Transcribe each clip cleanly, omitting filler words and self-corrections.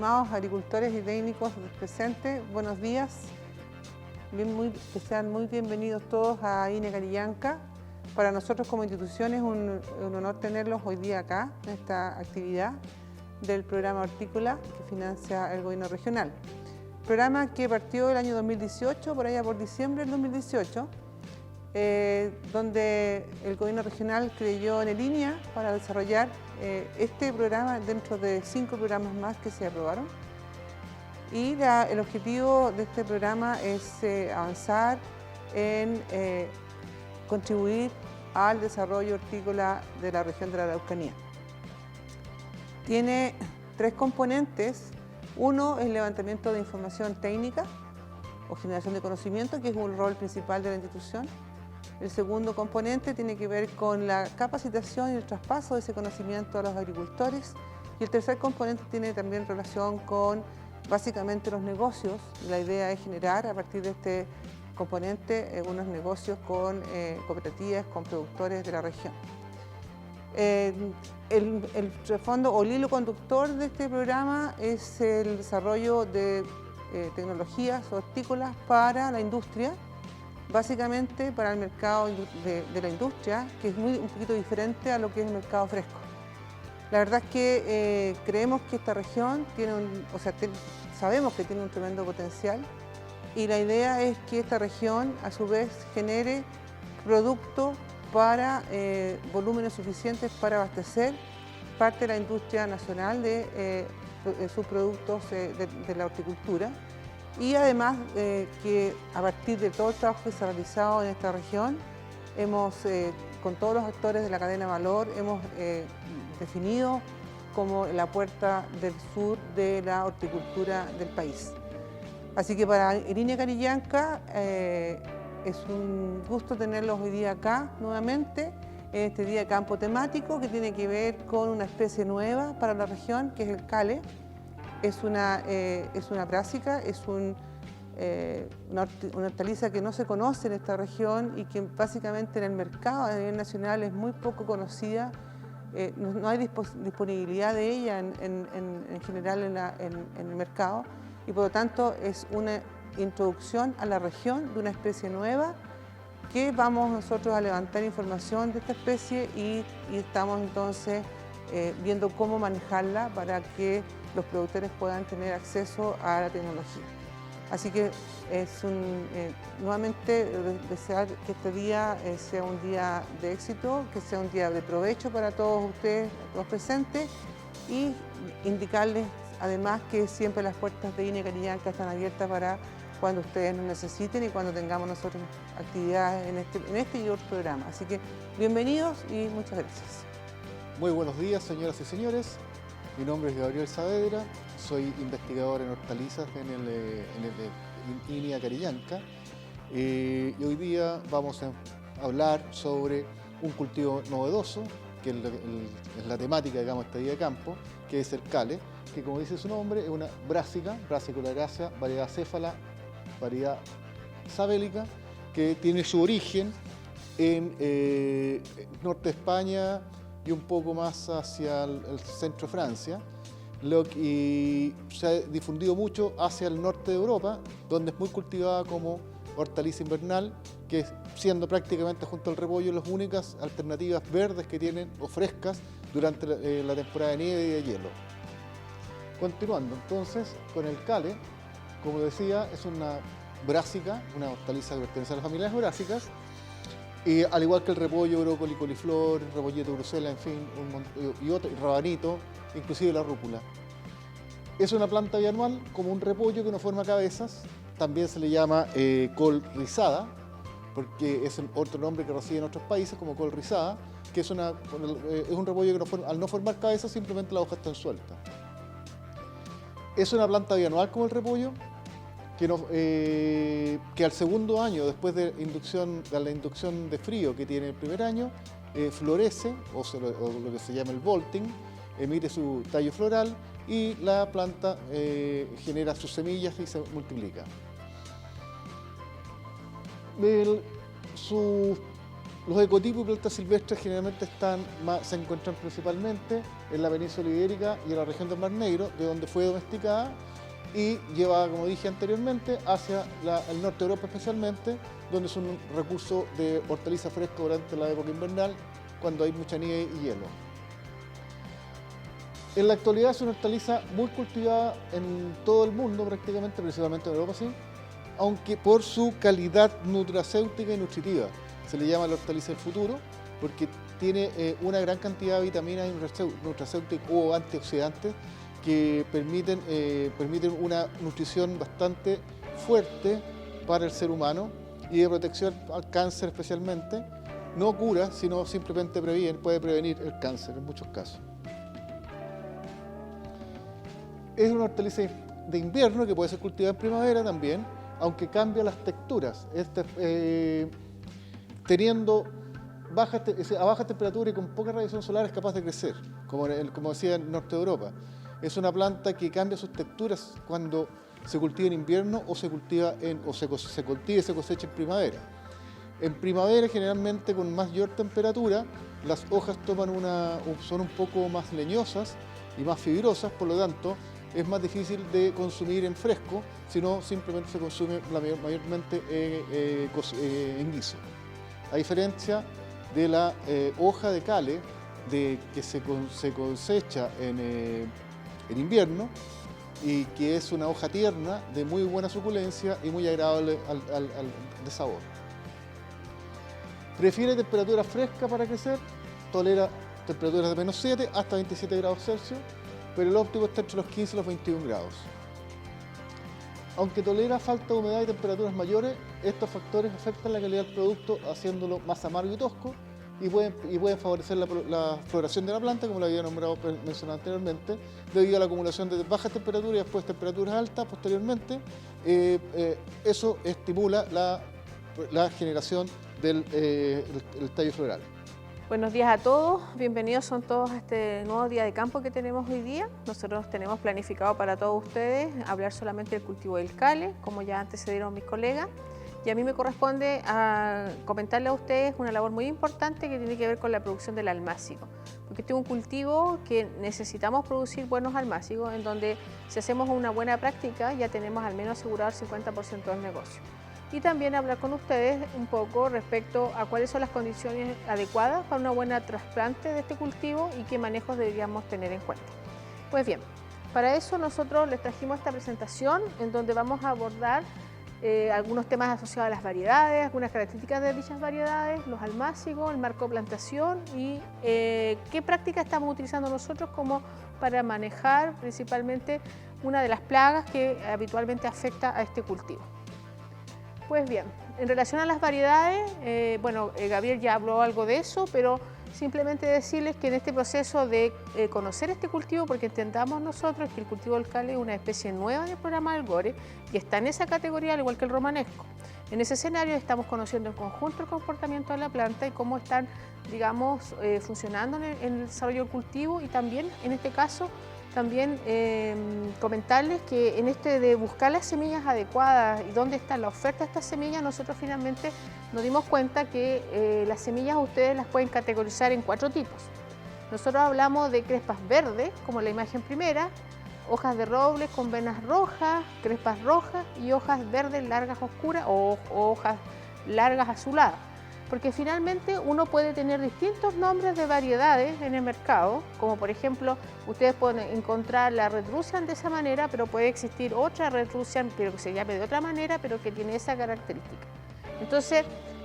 estimados agricultores y técnicos presentes, buenos días. Que sean muy bienvenidos todos a INE Carillanca. Para nosotros como institución es un honor tenerlos hoy día acá, en esta actividad del programa Hortícola que financia el gobierno regional. Programa que partió el año 2018, por allá por diciembre del 2018, donde el gobierno regional creyó en línea para desarrollar este programa dentro de 5 programas más que se aprobaron. Y el objetivo de este programa es avanzar en contribuir al desarrollo hortícola de la región de la Araucanía. Tiene 3 componentes. Uno es el levantamiento de información técnica o generación de conocimiento, que es un rol principal de la institución. El segundo componente tiene que ver con la capacitación y el traspaso de ese conocimiento a los agricultores. Y el tercer componente tiene también relación con básicamente los negocios. La idea es generar a partir de este componente unos negocios con cooperativas, con productores de la región. El trasfondo o el hilo conductor de este programa es el desarrollo de tecnologías hortícolas para la industria, básicamente para el mercado de la industria, que es un poquito diferente a lo que es el mercado fresco. La verdad es que creemos que esta región sabemos que tiene un tremendo potencial y la idea es que esta región a su vez genere producto para volúmenes suficientes para abastecer parte de la industria nacional de sus productos de la horticultura. Y además que a partir de todo el trabajo que se ha realizado en esta región, con todos los actores de la cadena de valor, hemos definido como la puerta del sur de la horticultura del país. Así que para INE Carillanca es un gusto tenerlos hoy día acá nuevamente, en este día de campo temático que tiene que ver con una especie nueva para la región, que es el cale. Es una brásica, es una hortaliza que no se conoce en esta región y que básicamente en el mercado a nivel nacional es muy poco conocida. No hay disponibilidad de ella en general en el mercado y por lo tanto es una introducción a la región de una especie nueva que vamos nosotros a levantar información de esta especie y estamos entonces viendo cómo manejarla para que los productores puedan tener acceso a la tecnología. Así que es nuevamente desear que este día sea un día de éxito, que sea un día de provecho para todos ustedes, los presentes, y indicarles además que siempre las puertas de INE Carillanca están abiertas para cuando ustedes nos necesiten y cuando tengamos nosotros actividades en este y otro programa. Así que bienvenidos y muchas gracias. Muy buenos días, señoras y señores. Mi nombre es Gabriel Saavedra, soy investigador en hortalizas en el INE Carillanca y hoy día vamos a hablar sobre un cultivo novedoso, que es la temática, digamos, este día de campo, que es el cale, que como dice su nombre es una brásica, Brassiculariacea, variedad céfala, variedad sabélica, que tiene su origen en norte de España y un poco más hacia el centro de Francia, y se ha difundido mucho hacia el norte de Europa, donde es muy cultivada como hortaliza invernal, que siendo prácticamente junto al repollo las únicas alternativas verdes que tienen o frescas durante la temporada de nieve y de hielo. Continuando entonces con el cale, como decía, es una brásica, una hortaliza que pertenece a las familias brásicas, y al igual que el repollo, brócoli, coliflor, repollito, Bruselas, en fin, y rabanito, inclusive la rúcula. Es una planta bianual como un repollo que no forma cabezas, también se le llama col rizada, porque es otro nombre que recibe en otros países como col rizada, que es un repollo que al no formar cabezas simplemente las hojas están sueltas. Es una planta bianual como el repollo, que al segundo año, después de la inducción de frío que tiene el primer año, florece, o lo que se llama el bolting, emite su tallo floral y la planta genera sus semillas y se multiplica. Los ecotipos y plantas silvestres generalmente se encuentran principalmente en la península ibérica y en la región del Mar Negro, de donde fue domesticada y llevada, como dije anteriormente, hacia el norte de Europa especialmente, donde es un recurso de hortaliza fresca durante la época invernal, cuando hay mucha nieve y hielo. En la actualidad es una hortaliza muy cultivada en todo el mundo prácticamente, principalmente en Europa, sí, aunque por su calidad nutracéutica y nutritiva. Se le llama la hortaliza del futuro porque tiene una gran cantidad de vitaminas y nutracéuticos o antioxidantes que permiten una nutrición bastante fuerte para el ser humano y de protección al cáncer especialmente. No cura, sino simplemente puede prevenir el cáncer en muchos casos. Es una hortaliza de invierno que puede ser cultivada en primavera también, aunque cambia las texturas. Teniendo a baja temperatura y con poca radiación solar es capaz de crecer, como decía en el norte de Europa. Es una planta que cambia sus texturas cuando se cultiva en invierno o se cultiva y se cosecha en primavera. En primavera, generalmente con mayor temperatura, las hojas son un poco más leñosas y más fibrosas, por lo tanto, es más difícil de consumir en fresco, sino simplemente se consume mayormente en guiso. A diferencia de la hoja de cale que se cosecha en invierno y que es una hoja tierna de muy buena suculencia y muy agradable de sabor. Prefiere temperatura fresca para crecer, tolera temperaturas de -7 hasta 27 grados Celsius, pero el óptimo está entre los 15 y los 21 grados. Aunque tolera falta de humedad y temperaturas mayores, estos factores afectan la calidad del producto haciéndolo más amargo y tosco y pueden favorecer la floración de la planta, como lo había mencionado anteriormente, debido a la acumulación de bajas temperaturas y después temperaturas altas posteriormente. Eso estimula la generación del tallo floral. Buenos días a todos, bienvenidos son todos a este nuevo día de campo que tenemos hoy día. Nosotros tenemos planificado para todos ustedes hablar solamente del cultivo del cale, como ya antecedieron mis colegas. Y a mí me corresponde comentarle a ustedes una labor muy importante que tiene que ver con la producción del almácigo. Porque este es un cultivo que necesitamos producir buenos almácigos, en donde si hacemos una buena práctica ya tenemos al menos asegurado el 50% del negocio. Y también hablar con ustedes un poco respecto a cuáles son las condiciones adecuadas para una buena trasplante de este cultivo y qué manejos deberíamos tener en cuenta. Pues bien, para eso nosotros les trajimos esta presentación en donde vamos a abordar algunos temas asociados a las variedades, algunas características de dichas variedades, los almácigos, el marco de plantación y qué prácticas estamos utilizando nosotros como para manejar principalmente una de las plagas que habitualmente afecta a este cultivo. Pues bien, en relación a las variedades, Gabriel ya habló algo de eso, pero simplemente decirles que en este proceso de conocer este cultivo, porque entendamos nosotros que el cultivo del cale es una especie nueva del programa del GORE y está en esa categoría al igual que el romanesco. En ese escenario estamos conociendo en conjunto el comportamiento de la planta y cómo están, digamos, funcionando en el desarrollo del cultivo y también, en este caso, comentarles que en este de buscar las semillas adecuadas y dónde está la oferta de estas semillas, nosotros finalmente nos dimos cuenta que las semillas ustedes las pueden categorizar en 4 tipos. Nosotros hablamos de crespas verdes, como la imagen primera, hojas de roble con venas rojas, crespas rojas y hojas verdes largas oscuras o hojas largas azuladas. Porque finalmente uno puede tener distintos nombres de variedades en el mercado, como por ejemplo, ustedes pueden encontrar la Red Russian de esa manera, pero puede existir otra Red Russian, pero que se llame de otra manera, pero que tiene esa característica. Entonces,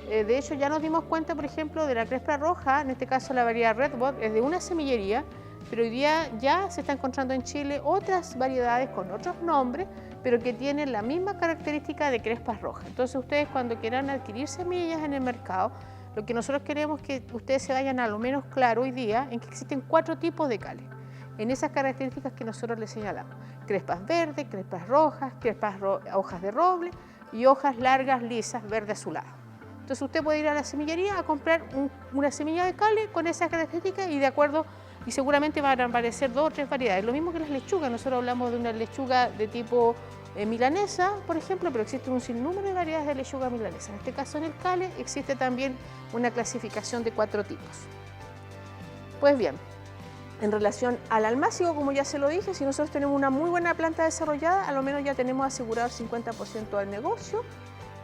de hecho ya nos dimos cuenta, por ejemplo, de la crespa roja, en este caso la variedad Redbud, es de una semillería, pero hoy día ya se está encontrando en Chile otras variedades con otros nombres, pero que tienen la misma característica de crespas rojas. Entonces ustedes cuando quieran adquirir semillas en el mercado, lo que nosotros queremos es que ustedes se vayan a lo menos claro hoy día en que existen 4 tipos de cale, en esas características que nosotros les señalamos. Crespas verdes, crespas rojas, hojas de roble y hojas largas, lisas, verde azuladas. Entonces usted puede ir a la semillería a comprar una semilla de cale con esas características y seguramente van a aparecer 2 o 3 variedades. Lo mismo que las lechugas, nosotros hablamos de una lechuga de tipo milanesa, por ejemplo, pero existe un sinnúmero de variedades de lechuga milanesa. En este caso, en el cale, existe también una clasificación de 4 tipos. Pues bien, en relación al almácigo, como ya se lo dije, si nosotros tenemos una muy buena planta desarrollada, a lo menos ya tenemos asegurado el 50% del negocio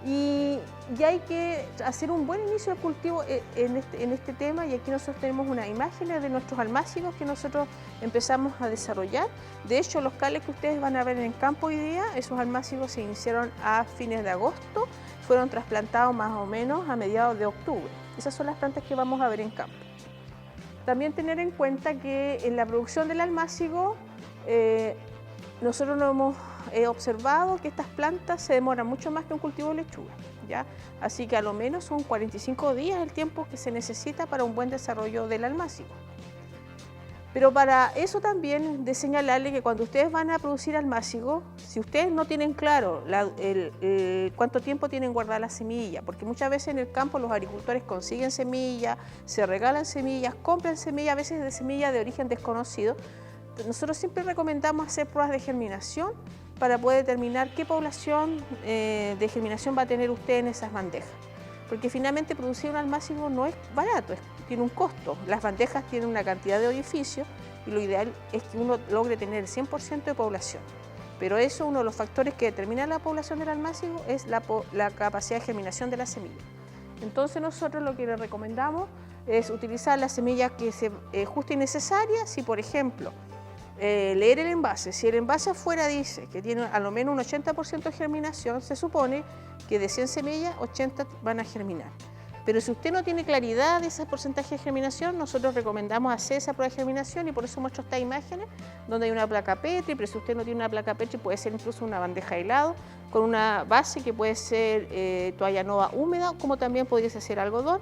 y ya hay que hacer un buen inicio de cultivo en este tema, y aquí nosotros tenemos unas imágenes de nuestros almácigos que nosotros empezamos a desarrollar. De hecho, los cales que ustedes van a ver en el campo hoy día, esos almácigos se iniciaron a fines de agosto, fueron trasplantados más o menos a mediados de octubre. Esas son las plantas que vamos a ver en campo. También tener en cuenta que en la producción del almácigo nosotros no hemos observado que estas plantas se demoran mucho más que un cultivo de lechuga, ¿ya? Así que a lo menos son 45 días el tiempo que se necesita para un buen desarrollo del almácigo. Pero para eso también de señalarle que cuando ustedes van a producir almácigo, si ustedes no tienen claro cuánto tiempo tienen guardada la semilla, porque muchas veces en el campo los agricultores consiguen semillas, se regalan semillas, compran semillas, a veces de semillas de origen desconocido. Nosotros siempre recomendamos hacer pruebas de germinación para poder determinar qué población de germinación va a tener usted en esas bandejas. Porque finalmente producir un almácigo no es barato, tiene un costo. Las bandejas tienen una cantidad de orificios y lo ideal es que uno logre tener el 100% de población. Pero eso, uno de los factores que determina la población del almácigo es la capacidad de germinación de la semilla. Entonces nosotros lo que le recomendamos es utilizar la semilla que sea justa y necesaria. Si por ejemplo, leer el envase, si el envase afuera dice que tiene a lo menos un 80% de germinación, se supone que de 100 semillas, 80 van a germinar. Pero si usted no tiene claridad de ese porcentaje de germinación, nosotros recomendamos hacer esa prueba de germinación y por eso muestro estas imágenes donde hay una placa Petri, pero si usted no tiene una placa Petri puede ser incluso una bandeja de helado con una base que puede ser toalla nova húmeda, como también podría ser algodón,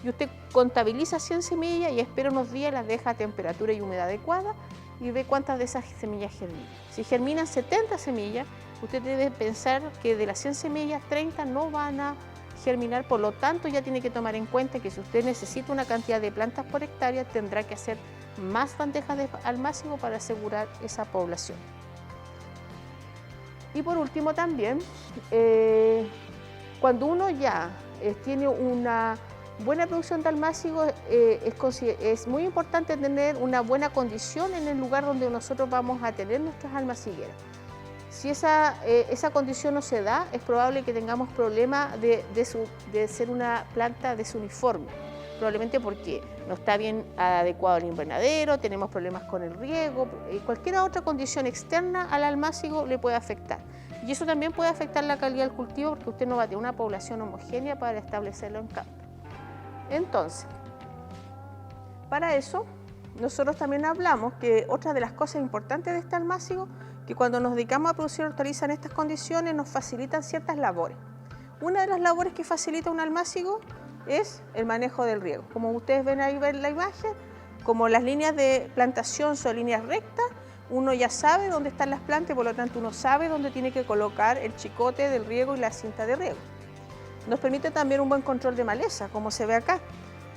y usted contabiliza 100 semillas y espera unos días, las deja a temperatura y humedad adecuada y ve cuántas de esas semillas germinan. Si germinan 70 semillas, usted debe pensar que de las 100 semillas, 30 no van a germinar, por lo tanto ya tiene que tomar en cuenta que si usted necesita una cantidad de plantas por hectárea, tendrá que hacer más bandejas de almácigo para asegurar esa población. Y por último también, cuando uno ya tiene una buena producción de almácigo, es muy importante tener una buena condición en el lugar donde nosotros vamos a tener nuestras almacigueras. Si esa condición no se da, es probable que tengamos problemas de ser una planta desuniforme, probablemente porque no está bien adecuado el invernadero, tenemos problemas con el riego, cualquier otra condición externa al almácigo le puede afectar. Y eso también puede afectar la calidad del cultivo porque usted no va a tener una población homogénea para establecerlo en campo. Entonces, para eso, nosotros también hablamos que otra de las cosas importantes de este almácigo, que cuando nos dedicamos a producir hortalizas en estas condiciones nos facilitan ciertas labores. Una de las labores que facilita un almácigo es el manejo del riego. Como ustedes ven ahí en la imagen, como las líneas de plantación son líneas rectas, uno ya sabe dónde están las plantas y por lo tanto uno sabe dónde tiene que colocar el chicote del riego y la cinta de riego. Nos permite también un buen control de maleza, como se ve acá.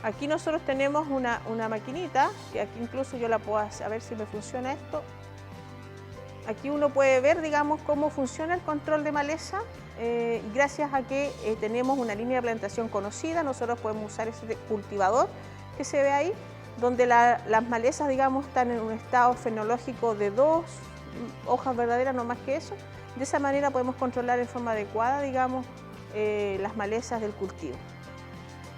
Aquí nosotros tenemos una maquinita, que aquí incluso yo la puedo hacer, a ver si me funciona esto. Aquí uno puede ver, digamos, cómo funciona el control de maleza. Gracias a que tenemos una línea de plantación conocida, nosotros podemos usar ese cultivador que se ve ahí, donde las malezas, digamos, están en un estado fenológico de 2 hojas verdaderas, no más que eso. De esa manera podemos controlar en forma adecuada, digamos, las malezas del cultivo.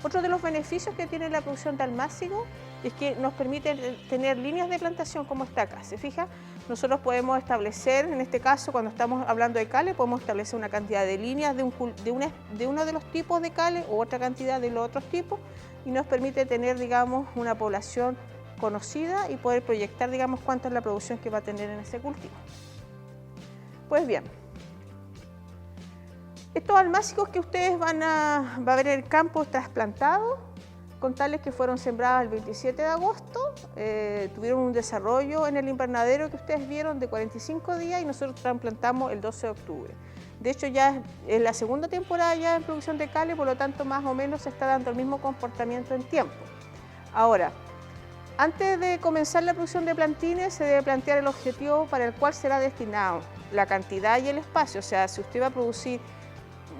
Otro de los beneficios que tiene la producción de almácigo es que nos permite tener líneas de plantación como está acá. ¿Se fija? Nosotros podemos establecer, en este caso, cuando estamos hablando de cale, podemos establecer una cantidad de líneas de uno de los tipos de cale o otra cantidad de los otros tipos y nos permite tener, digamos, una población conocida y poder proyectar, digamos, cuánto es la producción que va a tener en ese cultivo. Pues bien, estos almácigos que ustedes van a ver en el campo trasplantados, con tales que fueron sembradas el 27 de agosto, tuvieron un desarrollo en el invernadero que ustedes vieron de 45 días y nosotros trasplantamos el 12 de octubre. De hecho, ya es la segunda temporada ya en producción de cale, por lo tanto, más o menos se está dando el mismo comportamiento en tiempo. Ahora, antes de comenzar la producción de plantines, se debe plantear el objetivo para el cual será destinado. la cantidad y el espacio. O sea, si usted va a producir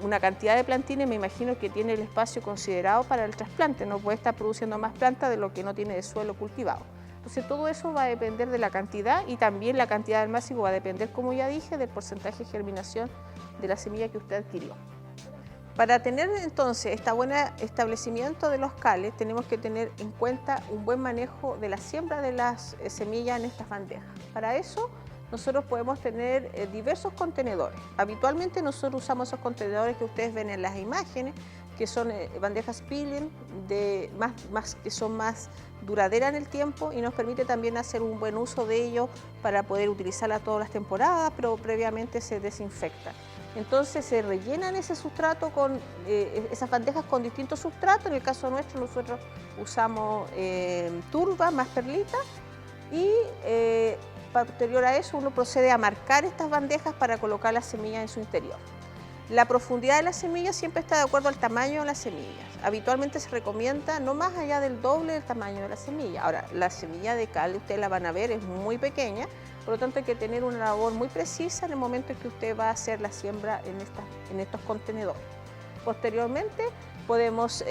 una cantidad de plantines, me imagino que tiene el espacio considerado para el trasplante, no puede estar produciendo más plantas de lo que no tiene de suelo cultivado. Entonces todo eso va a depender de la cantidad y también la cantidad del máximo va a depender, como ya dije, del porcentaje de germinación de la semilla que usted adquirió. Para tener entonces este buen establecimiento de los cales, tenemos que tener en cuenta un buen manejo de la siembra de las semillas en estas bandejas. Para eso, nosotros podemos tener diversos contenedores. Habitualmente nosotros usamos esos contenedores que ustedes ven en las imágenes, que son bandejas peeling, que son más duraderas en el tiempo y nos permite también hacer un buen uso de ellos para poder utilizarlas todas las temporadas, pero previamente se desinfectan. Entonces se rellenan ese sustrato con esas bandejas con distintos sustratos. En el caso nuestro nosotros usamos turba más perlita y posterior a eso uno procede a marcar estas bandejas para colocar las semillas en su interior. La profundidad de las semillas siempre está de acuerdo al tamaño de las semillas. Habitualmente se recomienda no más allá del doble del tamaño de la semilla. Ahora, la semilla de cal, ustedes la van a ver, es muy pequeña, por lo tanto hay que tener una labor muy precisa en el momento en que usted va a hacer la siembra en estos contenedores. Posteriormente podemos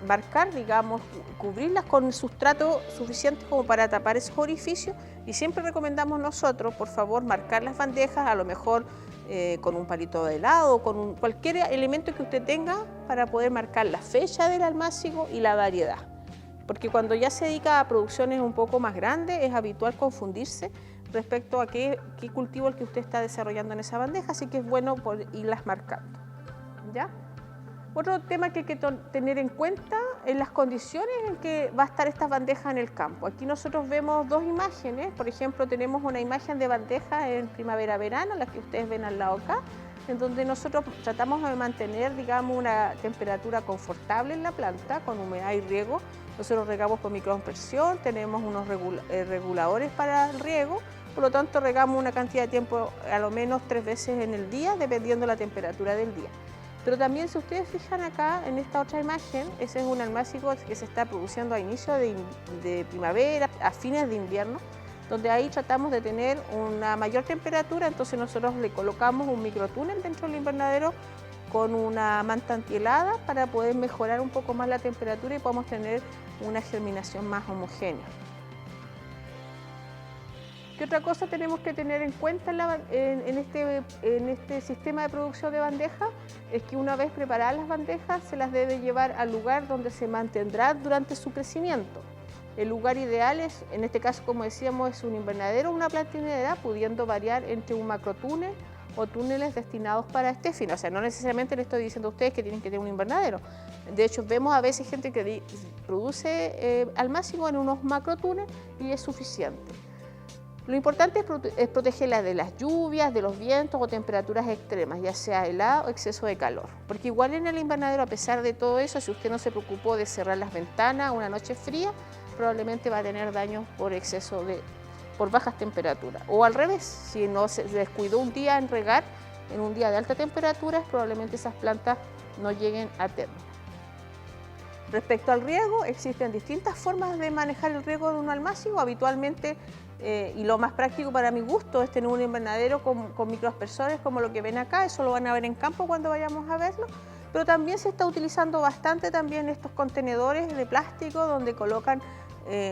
marcar, digamos, cubrirlas con sustrato suficiente como para tapar esos orificios y siempre recomendamos nosotros, por favor, marcar las bandejas, a lo mejor con un palito de helado, con cualquier elemento que usted tenga para poder marcar la fecha del almácigo y la variedad. Porque cuando ya se dedica a producciones un poco más grandes es habitual confundirse respecto a qué cultivo el que usted está desarrollando en esa bandeja, así que es bueno irlas marcando. ¿Ya? Otro tema que hay que tener en cuenta es las condiciones en que va a estar estas bandejas en el campo. Aquí nosotros vemos dos imágenes, por ejemplo tenemos una imagen de bandeja en primavera-verano, la que ustedes ven al lado acá, en donde nosotros tratamos de mantener, digamos, una temperatura confortable en la planta con humedad y riego. Nosotros regamos con microaspersión, tenemos unos reguladores para el riego, por lo tanto regamos una cantidad de tiempo a lo menos 3 veces en el día, dependiendo de la temperatura del día. Pero también si ustedes fijan acá en esta otra imagen, ese es un almácigo que se está produciendo a inicio de primavera, a fines de invierno, donde ahí tratamos de tener una mayor temperatura, entonces nosotros le colocamos un microtúnel dentro del invernadero con una manta antihelada para poder mejorar un poco más la temperatura y podamos tener una germinación más homogénea. ¿Qué otra cosa tenemos que tener en cuenta en este sistema de producción de bandejas? Es que una vez preparadas las bandejas se las debe llevar al lugar donde se mantendrá durante su crecimiento. El lugar ideal es, en este caso como decíamos, es un invernadero o una plantinera, pudiendo variar entre un macrotúnel o túneles destinados para este fin. O sea, no necesariamente le estoy diciendo a ustedes que tienen que tener un invernadero. De hecho, vemos a veces gente que produce almácigo en unos macrotúneles y es suficiente. Lo importante es protegerla de las lluvias, de los vientos o temperaturas extremas, ya sea helado o exceso de calor. Porque igual en el invernadero, a pesar de todo eso, si usted no se preocupó de cerrar las ventanas una noche fría, probablemente va a tener daños por bajas temperaturas. O al revés, si no se descuidó un día en regar, en un día de alta temperatura, probablemente esas plantas no lleguen a término. Respecto al riego, existen distintas formas de manejar el riego de un almácigo. Habitualmente, y lo más práctico para mi gusto, es tener un invernadero con microaspersores como lo que ven acá. Eso lo van a ver en campo cuando vayamos a verlo. Pero también se está utilizando bastante también estos contenedores de plástico donde colocan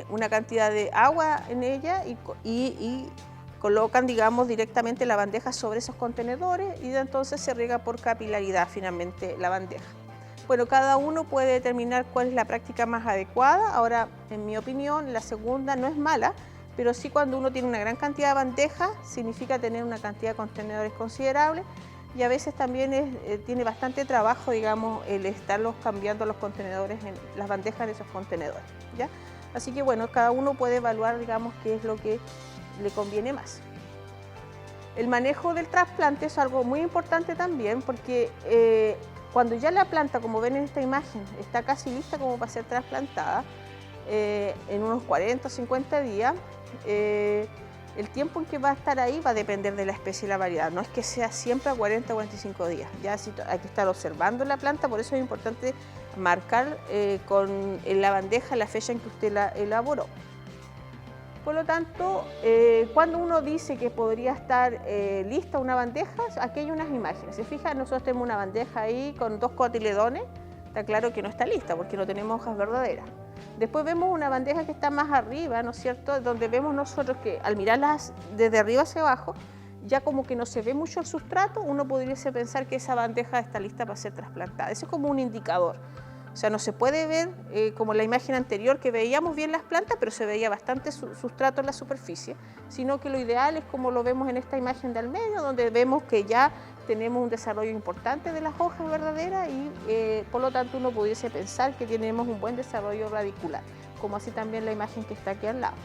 una cantidad de agua en ella y colocan, digamos, directamente la bandeja sobre esos contenedores y entonces se riega por capilaridad finalmente la bandeja. Bueno, cada uno puede determinar cuál es la práctica más adecuada. Ahora, en mi opinión, la segunda no es mala, pero sí cuando uno tiene una gran cantidad de bandejas, significa tener una cantidad de contenedores considerable y a veces también tiene bastante trabajo, digamos, el estarlos cambiando los contenedores, las bandejas de esos contenedores, ¿ya? Así que bueno, cada uno puede evaluar, digamos, qué es lo que le conviene más. El manejo del trasplante es algo muy importante también porque cuando ya la planta, como ven en esta imagen, está casi lista como para ser trasplantada, en unos 40 o 50 días, el tiempo en que va a estar ahí va a depender de la especie y la variedad. No es que sea siempre a 40 o 45 días. Ya hay que estar observando la planta, por eso es importante marcar en la bandeja la fecha en que usted la elaboró. Por lo tanto, cuando uno dice que podría estar lista una bandeja, aquí hay unas imágenes. Se fijan, nosotros tenemos una bandeja ahí con 2 cotiledones, está claro que no está lista porque no tenemos hojas verdaderas. Después vemos una bandeja que está más arriba, ¿no es cierto?, donde vemos nosotros que al mirarlas desde arriba hacia abajo, ya como que no se ve mucho el sustrato, uno podría pensar que esa bandeja está lista para ser trasplantada. Eso es como un indicador. O sea, no se puede ver como la imagen anterior que veíamos bien las plantas, pero se veía bastante sustrato en la superficie, sino que lo ideal es como lo vemos en esta imagen de al medio, donde vemos que ya tenemos un desarrollo importante de las hojas verdaderas y por lo tanto uno pudiese pensar que tenemos un buen desarrollo radicular, como así también la imagen que está aquí al lado.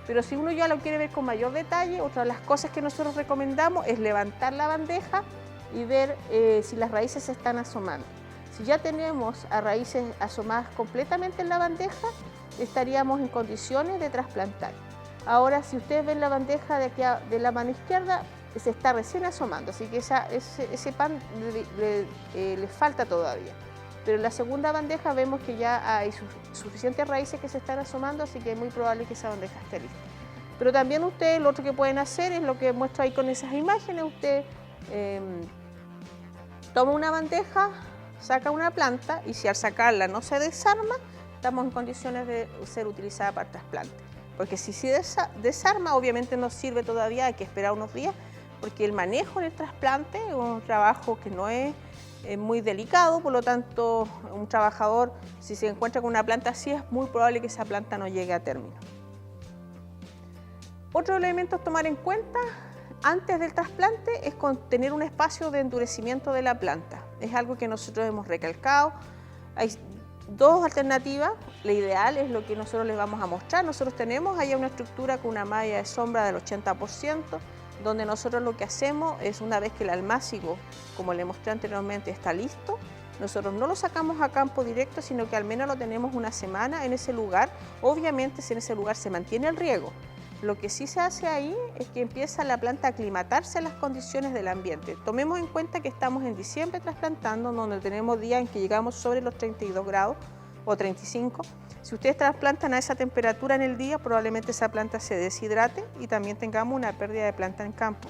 Pero si uno ya lo quiere ver con mayor detalle, otra de las cosas que nosotros recomendamos es levantar la bandeja y ver si las raíces se están asomando. Si ya tenemos a raíces asomadas completamente en la bandeja, estaríamos en condiciones de trasplantar. Ahora, si ustedes ven la bandeja de aquí de la mano izquierda, se está recién asomando, así que ese pan le falta todavía. Pero en la segunda bandeja vemos que ya hay suficientes raíces que se están asomando, así que es muy probable que esa bandeja esté lista. Pero también ustedes, lo otro que pueden hacer es lo que muestro ahí con esas imágenes. Usted toma una bandeja, saca una planta y si al sacarla no se desarma, estamos en condiciones de ser utilizada para trasplante. Porque si se desarma, obviamente no sirve todavía, hay que esperar unos días, porque el manejo en el trasplante es un trabajo que no es muy delicado, por lo tanto, un trabajador, si se encuentra con una planta así, es muy probable que esa planta no llegue a término. Otro elemento a tomar en cuenta antes del trasplante es tener un espacio de endurecimiento de la planta. Es algo que nosotros hemos recalcado. Hay 2 alternativas. La ideal es lo que nosotros les vamos a mostrar. Nosotros tenemos allá una estructura con una malla de sombra del 80%, donde nosotros lo que hacemos es, una vez que el almácigo, como le mostré anteriormente, está listo, nosotros no lo sacamos a campo directo, sino que al menos lo tenemos una semana en ese lugar. Obviamente, si en ese lugar se mantiene el riego, lo que sí se hace ahí es que empieza la planta a aclimatarse a las condiciones del ambiente. Tomemos en cuenta que estamos en diciembre trasplantando, donde tenemos días en que llegamos sobre los 32 grados o 35. Si ustedes trasplantan a esa temperatura en el día, probablemente esa planta se deshidrate y también tengamos una pérdida de planta en campo.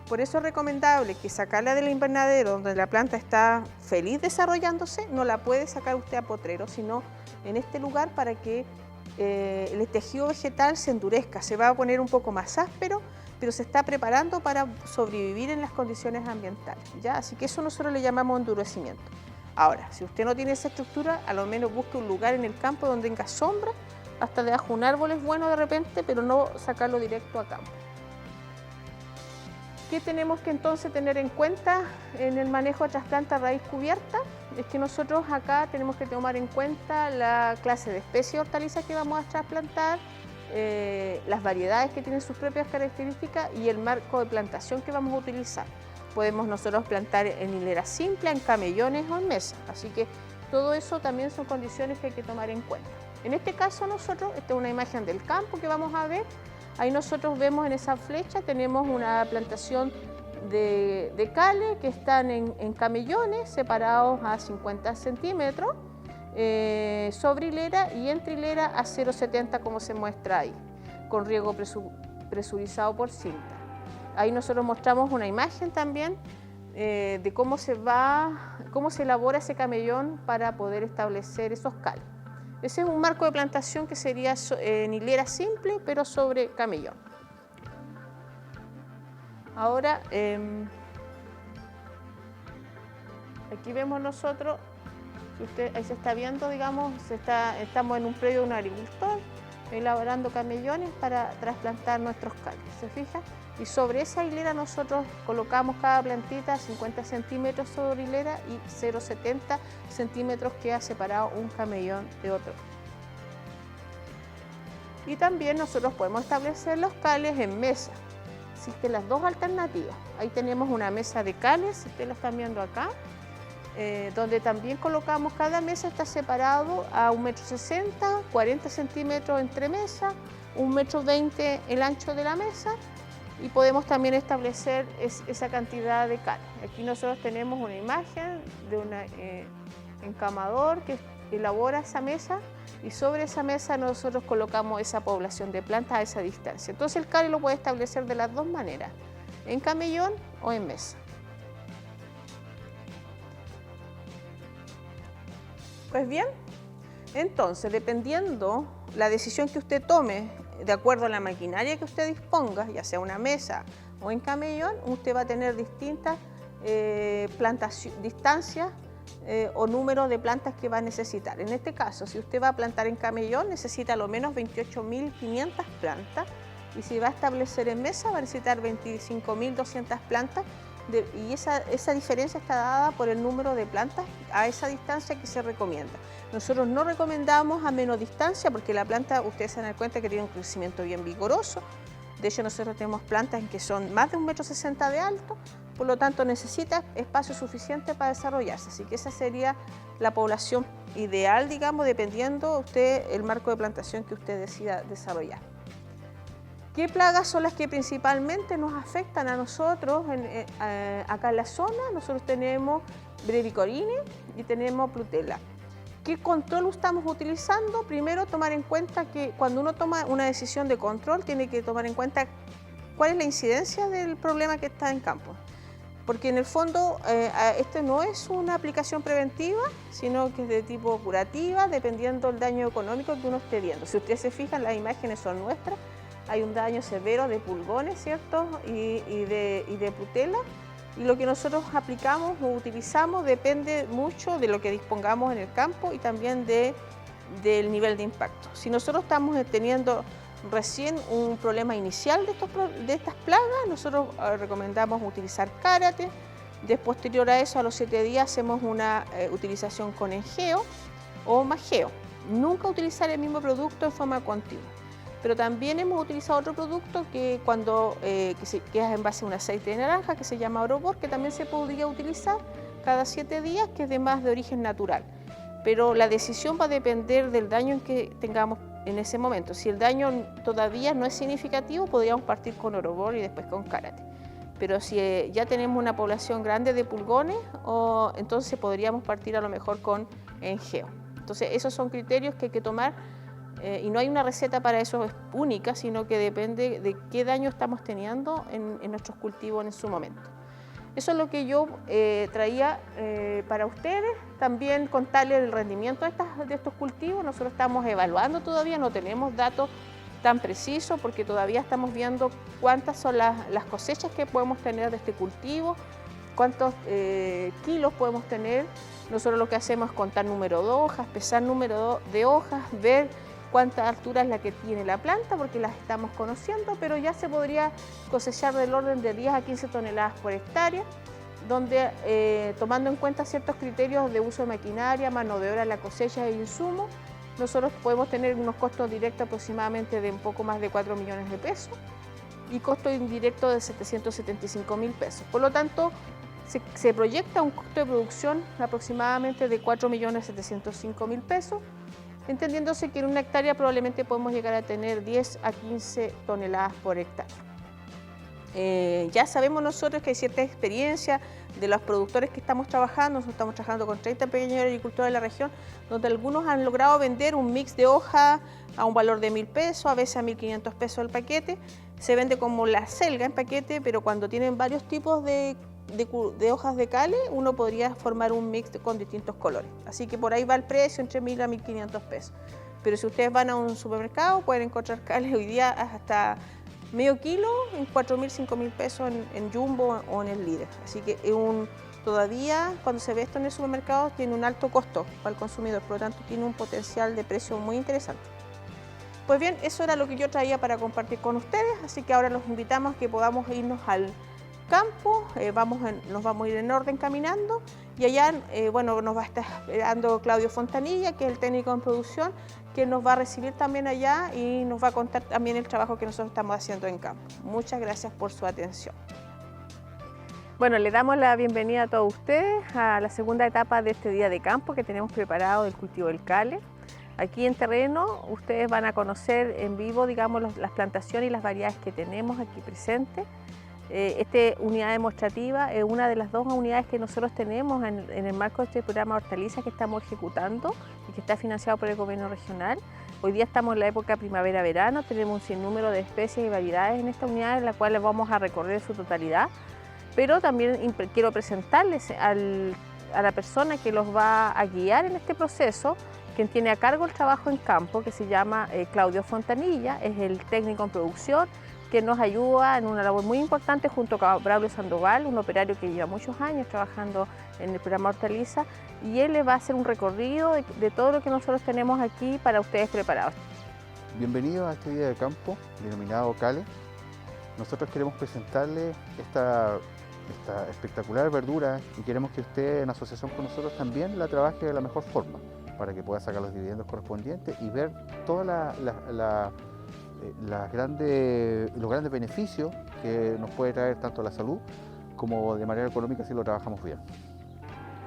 Por eso es recomendable que sacarla del invernadero, donde la planta está feliz desarrollándose, no la puede sacar usted a potrero, sino en este lugar para que el tejido vegetal se endurezca, se va a poner un poco más áspero, pero se está preparando para sobrevivir en las condiciones ambientales, ¿ya? Así que eso nosotros le llamamos endurecimiento. Ahora, si usted no tiene esa estructura, a lo menos busque un lugar en el campo donde tenga sombra, hasta debajo de un árbol es bueno de repente, pero no sacarlo directo a campo. ¿Qué tenemos que entonces tener en cuenta en el manejo de trasplante a raíz cubierta? Es que nosotros acá tenemos que tomar en cuenta la clase de especie de hortalizas que vamos a trasplantar, las variedades que tienen sus propias características y el marco de plantación que vamos a utilizar. Podemos nosotros plantar en hilera simple, en camellones o en mesa, así que todo eso también son condiciones que hay que tomar en cuenta. En este caso nosotros, esta es una imagen del campo que vamos a ver. Ahí nosotros vemos en esa flecha, tenemos una plantación de cale que están en camellones separados a 50 centímetros sobre hilera y entre hilera a 0,70 como se muestra ahí, con riego presurizado por cinta. Ahí nosotros mostramos una imagen también de cómo se elabora ese camellón para poder establecer esos cales. Ese es un marco de plantación que sería en hilera simple, pero sobre camellón. Ahora, aquí vemos nosotros, si usted ahí se está viendo, digamos, estamos en un predio de un agricultor, elaborando camellones para trasplantar nuestros cales, ¿se fija? Y sobre esa hilera nosotros colocamos cada plantita 50 centímetros sobre hilera y 0,70 centímetros queda separado un camellón de otro. Y también nosotros podemos establecer los cales en mesa. Existen las 2 alternativas. Ahí tenemos una mesa de cales, si ustedes lo están viendo acá, donde también colocamos, cada mesa está separado a 1,60 m, 40 centímetros entre mesa, 1,20 m el ancho de la mesa, y podemos también establecer esa cantidad de cales. Aquí nosotros tenemos una imagen de un encamador que elabora esa mesa y sobre esa mesa nosotros colocamos esa población de plantas a esa distancia. Entonces el cale lo puede establecer de las dos maneras, en camellón o en mesa. Pues bien, entonces dependiendo la decisión que usted tome, de acuerdo a la maquinaria que usted disponga, ya sea una mesa o en camellón, usted va a tener distintas distancias o número de plantas que va a necesitar. En este caso, si usted va a plantar en camellón, necesita a lo menos 28.500 plantas, y si va a establecer en mesa, va a necesitar 25.200 plantas, y esa diferencia está dada por el número de plantas a esa distancia que se recomienda. Nosotros no recomendamos a menos distancia porque la planta, ustedes se dan cuenta que tiene un crecimiento bien vigoroso. De hecho, nosotros tenemos plantas que son más de 1,60 m de alto, por lo tanto necesita espacio suficiente para desarrollarse. Así que esa sería la población ideal, digamos, dependiendo usted el marco de plantación que usted decida desarrollar. ¿Qué plagas son las que principalmente nos afectan a nosotros acá en la zona? Nosotros tenemos Brevicorine y tenemos Plutela. ¿Qué control estamos utilizando? Primero, tomar en cuenta que cuando uno toma una decisión de control, tiene que tomar en cuenta cuál es la incidencia del problema que está en campo. Porque en el fondo, este no es una aplicación preventiva, sino que es de tipo curativa, dependiendo del daño económico que uno esté viendo. Si ustedes se fijan, las imágenes son nuestras. Hay un daño severo de pulgones, ¿cierto? Y de Plutela. Y lo que nosotros aplicamos o utilizamos depende mucho de lo que dispongamos en el campo y también del nivel de impacto. Si nosotros estamos teniendo recién un problema inicial de estas plagas, nosotros recomendamos utilizar Cárate. Posterior a eso, a los 7 días, hacemos una utilización con Engeo o Mageo. Nunca utilizar el mismo producto en forma continua. Pero también hemos utilizado otro producto que es en base a un aceite de naranja que se llama Orobor, que también se podría utilizar cada 7 días, que es de origen natural. Pero la decisión va a depender del daño que tengamos en ese momento. Si el daño todavía no es significativo, podríamos partir con Orobor y después con Cárate. Pero si ya tenemos una población grande de pulgones, entonces podríamos partir a lo mejor con Engeo. Entonces esos son criterios que hay que tomar. Y no hay una receta para eso única, sino que depende de qué daño estamos teniendo en nuestros cultivos en su momento. Eso es lo que yo traía para ustedes. También contarles el rendimiento de estos cultivos. Nosotros estamos evaluando todavía, no tenemos datos tan precisos porque todavía estamos viendo cuántas son las cosechas que podemos tener de este cultivo, cuántos kilos podemos tener. Nosotros lo que hacemos es contar número de hojas, pesar número de hojas, ver cuánta altura es la que tiene la planta, porque las estamos conociendo, pero ya se podría cosechar del orden de 10 a 15 toneladas por hectárea, donde tomando en cuenta ciertos criterios de uso de maquinaria, mano de obra, la cosecha e insumos, nosotros podemos tener unos costos directos aproximadamente de un poco más de 4 millones de pesos y costos indirectos de 775.000 pesos. Por lo tanto, se proyecta un costo de producción aproximadamente de 4.705.000 pesos, entendiéndose que en una hectárea probablemente podemos llegar a tener 10 a 15 toneladas por hectárea. Ya sabemos nosotros que hay cierta experiencia de los productores que estamos trabajando. Nosotros estamos trabajando con 30 pequeños agricultores de la región, donde algunos han logrado vender un mix de hoja a un valor de 1.000 pesos, a veces a 1.500 pesos el paquete. Se vende como la selga en paquete, pero cuando tienen varios tipos de hojas de cale, uno podría formar un mix con distintos colores. Así que por ahí va el precio, entre 1.000 a 1.500 pesos. Pero si ustedes van a un supermercado, pueden encontrar cale hoy día hasta medio kilo en 4.000, 5.000 pesos en Jumbo o en el Líder. Así que todavía cuando se ve esto en el supermercado tiene un alto costo para el consumidor, por lo tanto tiene un potencial de precio muy interesante. Pues bien, eso era lo que yo traía para compartir con ustedes, así que ahora los invitamos a que podamos irnos al campo, nos vamos a ir en orden caminando y allá nos va a estar esperando Claudio Fontanilla, que es el técnico en producción, que nos va a recibir también allá y nos va a contar también el trabajo que nosotros estamos haciendo en campo. Muchas gracias por su atención. Bueno, le damos la bienvenida a todos ustedes a la segunda etapa de este día de campo que tenemos preparado del cultivo del cale. Aquí en terreno ustedes van a conocer en vivo, digamos, las plantaciones y las variedades que tenemos aquí presentes. Esta unidad demostrativa es una de las 2 unidades que nosotros tenemos en el marco de este programa Hortalizas que estamos ejecutando y que está financiado por el gobierno regional. Hoy día estamos en la época primavera-verano, tenemos un sinnúmero de especies y variedades en esta unidad, en la cual vamos a recorrer su totalidad, pero también quiero presentarles a la persona que los va a guiar en este proceso, quien tiene a cargo el trabajo en campo, que se llama Claudio Fontanilla, es el técnico en producción, que nos ayuda en una labor muy importante junto con Braulio Sandoval, un operario que lleva muchos años trabajando en el programa Hortaliza, y él les va a hacer un recorrido de todo lo que nosotros tenemos aquí para ustedes preparados. Bienvenidos a este día de campo denominado CALE. Nosotros queremos presentarle esta espectacular verdura y queremos que usted en asociación con nosotros también la trabaje de la mejor forma para que pueda sacar los dividendos correspondientes y ver todos los grandes beneficios que nos puede traer tanto la salud como de manera económica si lo trabajamos bien.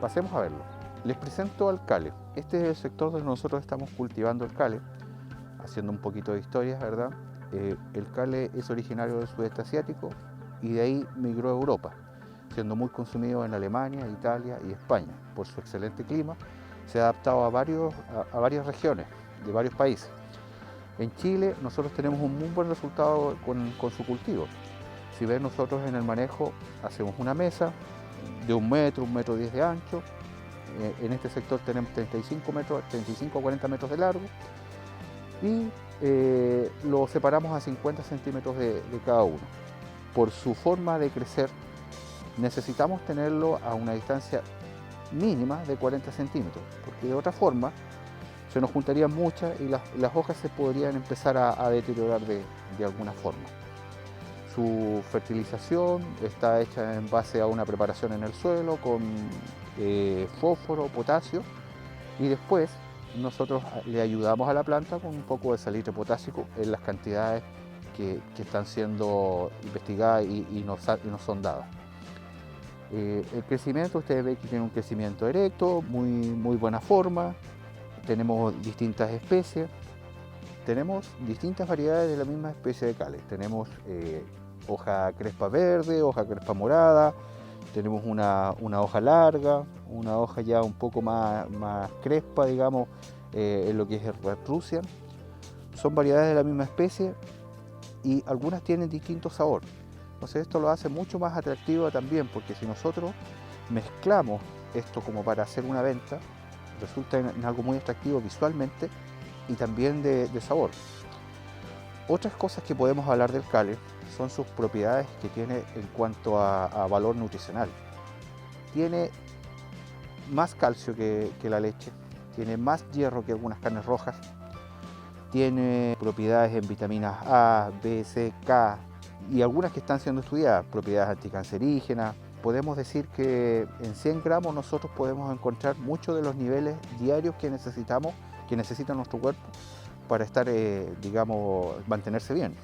Pasemos a verlo. Les presento al CALE. Este es el sector donde nosotros estamos cultivando el CALE, haciendo un poquito de historia, ¿verdad? El CALE es originario del sudeste asiático y de ahí migró a Europa, siendo muy consumido en Alemania, Italia y España. Por su excelente clima, se ha adaptado a varias regiones de varios países. En Chile nosotros tenemos un muy buen resultado con su cultivo. Si ven, nosotros en el manejo hacemos una mesa de 1 metro, 1,10 metros de ancho. En este sector tenemos 35 a 40 metros de largo y lo separamos a 50 centímetros de cada uno. Por su forma de crecer necesitamos tenerlo a una distancia mínima de 40 centímetros, porque de otra forma se nos juntarían muchas y las hojas se podrían empezar a deteriorar de alguna forma. Su fertilización está hecha en base a una preparación en el suelo con fósforo, potasio, y después nosotros le ayudamos a la planta con un poco de salitre potásico en las cantidades que están siendo investigadas y nos son dadas. El crecimiento, ustedes ven que tiene un crecimiento erecto, muy buena forma. Tenemos distintas especies, tenemos distintas variedades de la misma especie de CALE. Tenemos hoja crespa verde, hoja crespa morada, tenemos una hoja larga, una hoja ya un poco más crespa, digamos, en lo que es el Red Russian. Son variedades de la misma especie y algunas tienen distinto sabor. Entonces esto lo hace mucho más atractivo también, porque si nosotros mezclamos esto como para hacer una venta, resulta en algo muy atractivo visualmente y también de sabor. Otras cosas que podemos hablar del CALE son sus propiedades que tiene en cuanto a valor nutricional. Tiene más calcio que la leche, tiene más hierro que algunas carnes rojas, tiene propiedades en vitaminas A, B, C, K y algunas que están siendo estudiadas, propiedades anticancerígenas. Podemos decir que en 100 gramos nosotros podemos encontrar muchos de los niveles diarios que necesita nuestro cuerpo para estar, mantenerse bien.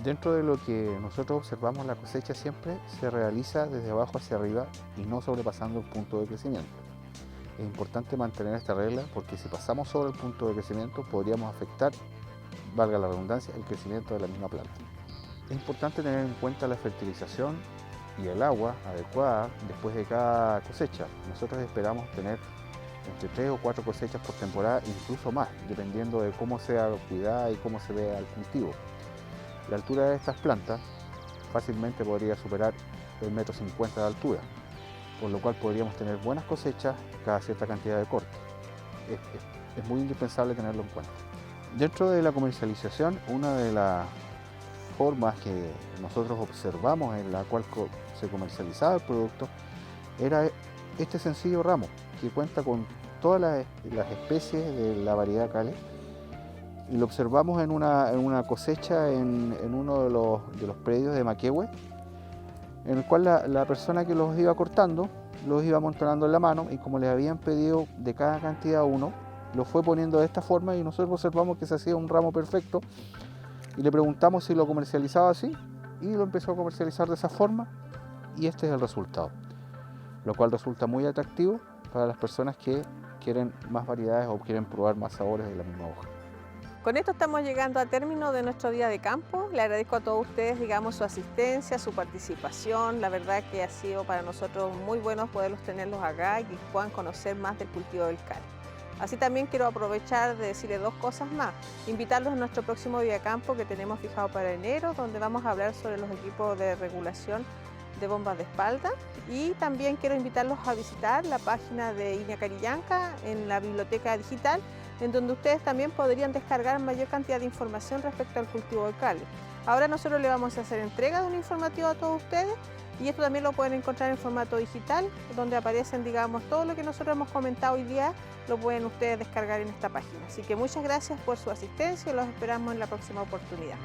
Dentro de lo que nosotros observamos, la cosecha siempre se realiza desde abajo hacia arriba y no sobrepasando el punto de crecimiento. Es importante mantener esta regla porque si pasamos sobre el punto de crecimiento podríamos afectar, valga la redundancia, el crecimiento de la misma planta. Es importante tener en cuenta la fertilización y el agua adecuada después de cada cosecha. Nosotros esperamos tener entre 3 o 4 cosechas por temporada, incluso más, dependiendo de cómo sea cuidada y cómo se vea el cultivo. La altura de estas plantas fácilmente podría superar el 1,50 m de altura, por lo cual podríamos tener buenas cosechas cada cierta cantidad de corte. Es muy indispensable tenerlo en cuenta. Dentro de la comercialización, una de las formas que nosotros observamos en la cual se comercializaba el producto era este sencillo ramo que cuenta con todas las especies de la variedad CALE, y lo observamos en una cosecha en uno de los predios de Maquehue, en el cual la persona que los iba cortando los iba amontonando en la mano, y como les habían pedido de cada cantidad uno, lo fue poniendo de esta forma y nosotros observamos que se hacía un ramo perfecto y le preguntamos si lo comercializaba así y lo empezó a comercializar de esa forma, y este es el resultado, lo cual resulta muy atractivo para las personas que quieren más variedades o quieren probar más sabores de la misma hoja. Con esto estamos llegando al término de nuestro día de campo. Le agradezco a todos ustedes, digamos, su asistencia, su participación. La verdad que ha sido para nosotros muy bueno poderlos tenerlos acá y que puedan conocer más del cultivo del cali. Así también quiero aprovechar de decirles dos cosas más. Invitarlos a nuestro próximo día de campo que tenemos fijado para enero, donde vamos a hablar sobre los equipos de regulación de bombas de espalda. Y también quiero invitarlos a visitar la página de INEA Carillanca en la biblioteca digital, en donde ustedes también podrían descargar mayor cantidad de información respecto al cultivo del cali. Ahora nosotros le vamos a hacer entrega de un informativo a todos ustedes y esto también lo pueden encontrar en formato digital, donde aparecen, digamos, todo lo que nosotros hemos comentado hoy día, lo pueden ustedes descargar en esta página. Así que muchas gracias por su asistencia y los esperamos en la próxima oportunidad.